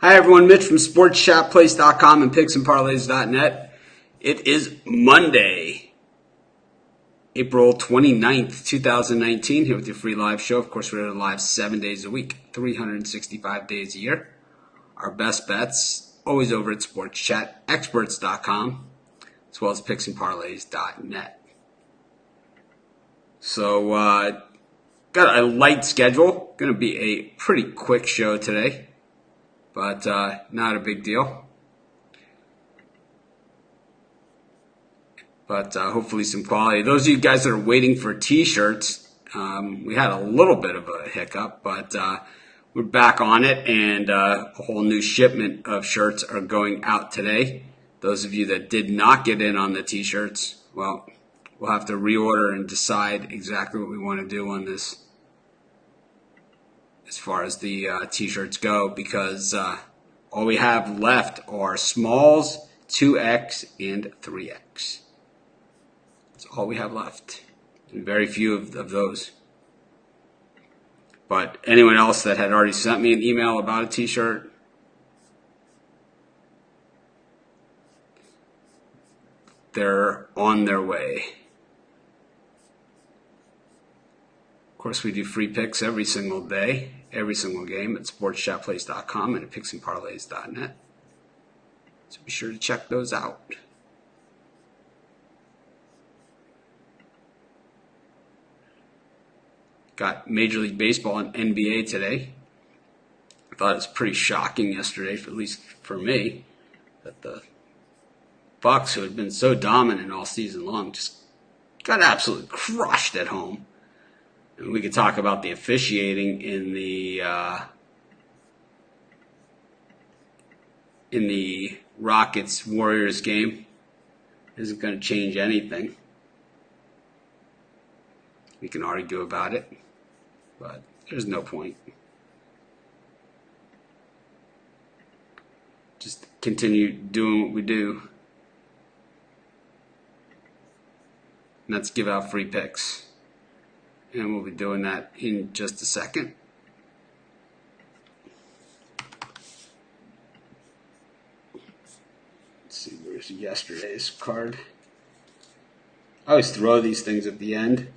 Hi everyone, Mitch from sportschatplace.com and picksandparlays.net. It is Monday, April 29th, 2019, here with your free live show. Of course, we're live 7 days a week, 365 days a year. Our best bets, always over at sportschatexperts.com, as well as picksandparlays.net. So, got a light schedule. Going to be a pretty quick show today, but not a big deal. But hopefully some quality. Those of you guys that are waiting for t-shirts, we had a little bit of a hiccup, but we're back on it, and a whole new shipment of shirts are going out today. Those of you that did not get in on the t-shirts, well, we'll have to reorder and decide exactly what we want to do on this as far as the t-shirts go, because all we have left are smalls, 2X, and 3X. That's all we have left. And very few of those. But anyone else that had already sent me an email about a t-shirt, they're on their way. Of course, we do free picks every single day, every single game at sportschatplace.com and at picksandparlays.net. So be sure to check those out. Got Major League Baseball and NBA today. I thought it was pretty shocking yesterday, at least for me, that the Bucks, who had been so dominant all season long, just got absolutely crushed at home. And we could talk about the officiating in the Rockets-Warriors game. Isn't going to change anything. We can argue about it, but there's no point. Just continue doing what we do. And that's give out free picks. And we'll be doing that in just a second. Let's see, where's yesterday's card? I always throw these things at the end.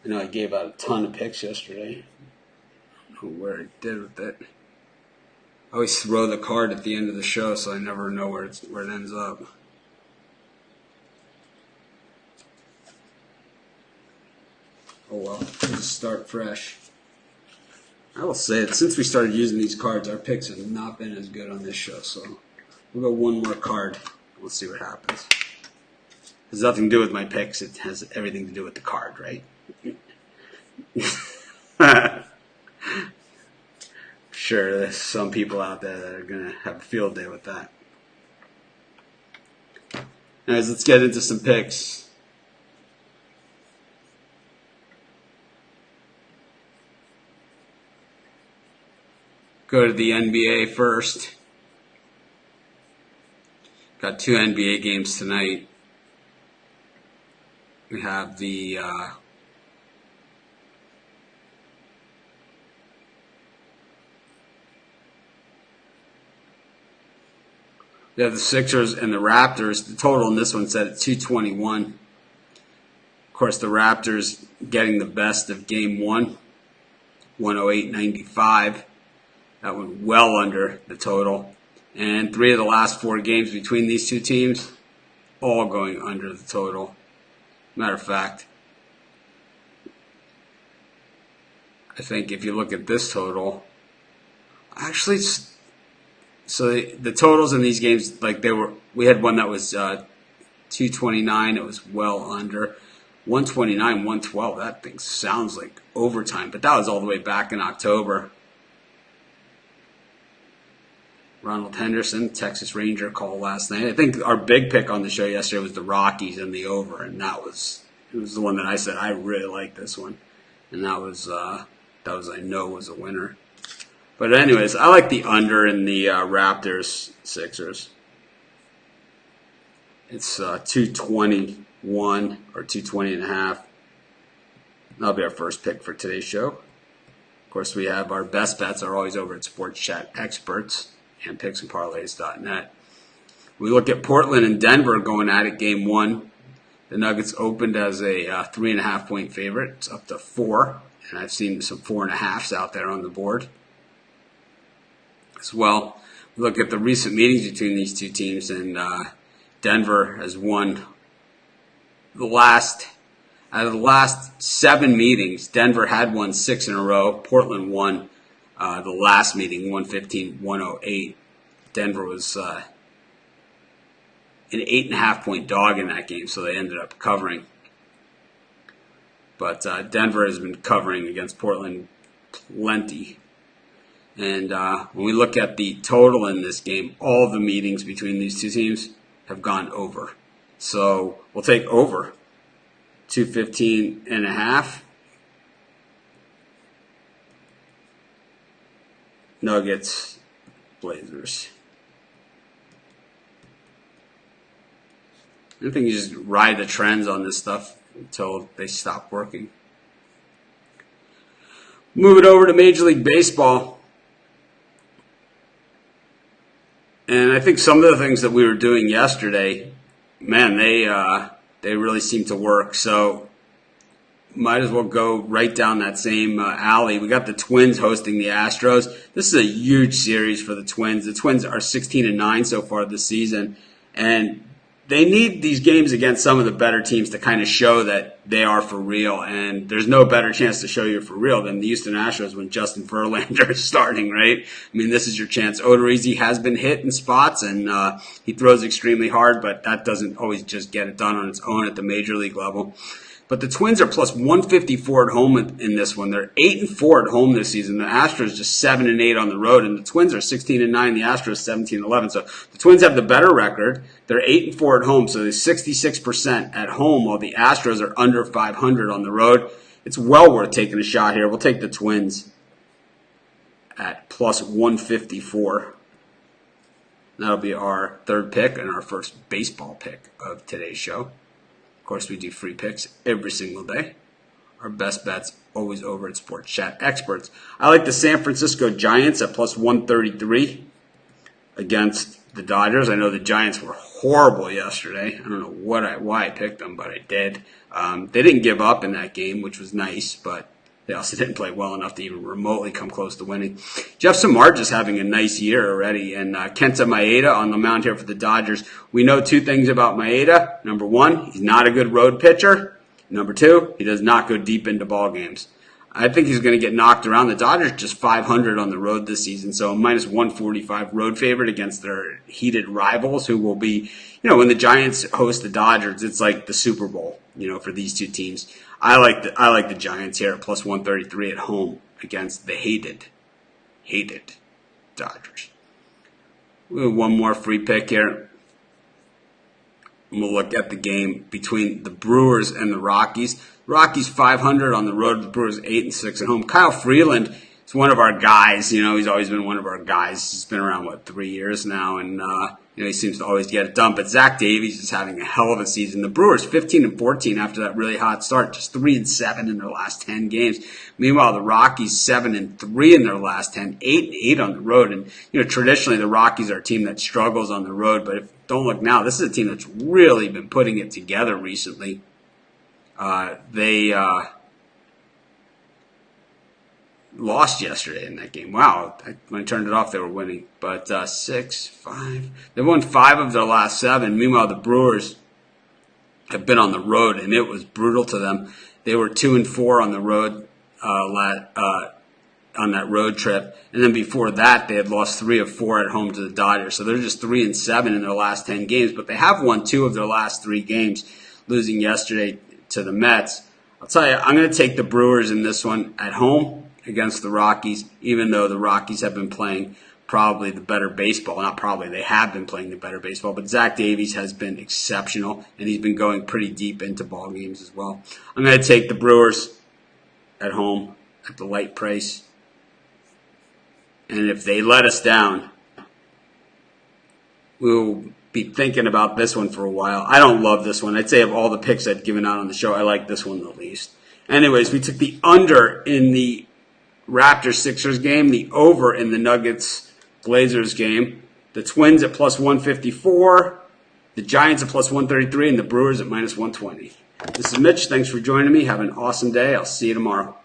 I know I gave out a ton of picks yesterday. I don't know where I did with it. I always throw the card at the end of the show, so I never know where it ends up. Oh well, we'll just start fresh. I will say that since we started using these cards, our picks have not been as good on this show, so we'll go one more card. We'll see what happens. It has nothing to do with my picks. It has everything to do with the card, right? Sure, there's some people out there that are going to have a field day with that. Anyways, let's get into some picks. Go to the NBA first. Got two NBA games tonight. We have the Sixers and the Raptors. The total in this one set at 221. Of course, the Raptors getting the best of Game 1, 108-95. That went well under the total. And 3 of the last 4 games between these two teams, all going under the total. Matter of fact, I think if you look at this total, actually, so the totals in these games, like we had one that was 229. It was well under 129, 112. That thing sounds like overtime, but that was all the way back in October. Ronald Henderson, Texas Ranger call last night. I think our big pick on the show yesterday was the Rockies and the over, and it was the one that I said I really like this one, and that was I know was a winner. But anyways, I like the under in the Raptors Sixers. It's 221 or 220 and a half. That'll be our first pick for today's show. Of course, we have our best bets are always over at Sports Chat Experts and picksandparlays.net. We look at Portland and Denver going at it game one. The Nuggets opened as a 3.5 point favorite. It's up to 4, and I've seen some 4.5s out there on the board as well. We look at the recent meetings between these two teams, and Denver has won out of the last 7 meetings. Denver had won 6 in a row. Portland won the last meeting, 115-108. Denver was an 8.5 point dog in that game, so they ended up covering. But Denver has been covering against Portland plenty. And when we look at the total in this game, all the meetings between these two teams have gone over. So we'll take over 215.5. Nuggets, Blazers. I think you just ride the trends on this stuff until they stop working. Move it over to Major League Baseball. And I think some of the things that we were doing yesterday, man, they really seem to work. So might as well go right down that same alley. We got the Twins hosting the Astros. This is a huge series for the Twins. The Twins are 16-9 so far this season, and they need these games against some of the better teams to kind of show that they are for real. And there's no better chance to show you're for real than the Houston Astros when Justin Verlander is starting, right? I mean, this is your chance. Odorizzi has been hit in spots, and he throws extremely hard, but that doesn't always just get it done on its own at the major league level. But the Twins are plus 154 at home in this one. They're 8-4 at home this season. The Astros just 7-8 on the road, and the Twins are 16-9. The Astros 17-11. So the Twins have the better record. They're 8-4 at home, so they're 66% at home, while the Astros are under 500 on the road. It's well worth taking a shot here. We'll take the Twins at plus 154. That'll be our third pick and our first baseball pick of today's show. Of course, we do free picks every single day. Our best bets always over at Sports Chat Experts. I like the San Francisco Giants at plus 133 against the Dodgers. I know the Giants were horrible yesterday. I don't know why I picked them, but I did. They didn't give up in that game, which was nice, but they also didn't play well enough to even remotely come close to winning. Jeff Samardzija is having a nice year already, and Kenta Maeda on the mound here for the Dodgers. We know 2 things about Maeda. Number 1, he's not a good road pitcher. Number 2, he does not go deep into ball games. I think he's going to get knocked around. The Dodgers just 500 on the road this season, so minus 145 road favorite against their heated rivals, who will be, when the Giants host the Dodgers, it's like the Super Bowl, for these two teams. I like the Giants here at plus 133 at home against the hated Dodgers. We have one more free pick here. We'll look at the game between the Brewers and the Rockies. Rockies 500 on the road. The Brewers 8-6 at home. Kyle Freeland is one of our guys. He's always been one of our guys. He's been around, 3 years now, and he seems to always get it done. But Zach Davies is having a hell of a season. The Brewers 15-14 after that really hot start, just 3-7 in their last 10 games. Meanwhile, the Rockies 7-3 in their last 10, 8-8 on the road. And traditionally the Rockies are a team that struggles on the road, but don't look now. This is a team that's really been putting it together recently. They lost yesterday in that game. Wow. When I turned it off, they were winning. But 6-5. They won 5 of their last 7. Meanwhile, the Brewers have been on the road, and it was brutal to them. They were 2-4 on the road on that road trip. And then before that, they had lost 3 of 4 at home to the Dodgers. So they're just 3-7 in their last 10 games. But they have won 2 of their last 3 games, losing yesterday to the Mets. I'll tell you, I'm going to take the Brewers in this one at home against the Rockies, even though the Rockies have been playing probably the better baseball. Not probably, they have been playing the better baseball, but Zach Davies has been exceptional, and he's been going pretty deep into ball games as well. I'm going to take the Brewers at home at the light price. And if they let us down, we'll be thinking about this one for a while. I don't love this one. I'd say of all the picks I've given out on the show, I like this one the least. Anyways, we took the under in the Raptors-Sixers game, the over in the Nuggets-Blazers game, the Twins at plus 154, the Giants at plus 133, and the Brewers at minus 120. This is Mitch. Thanks for joining me. Have an awesome day. I'll see you tomorrow.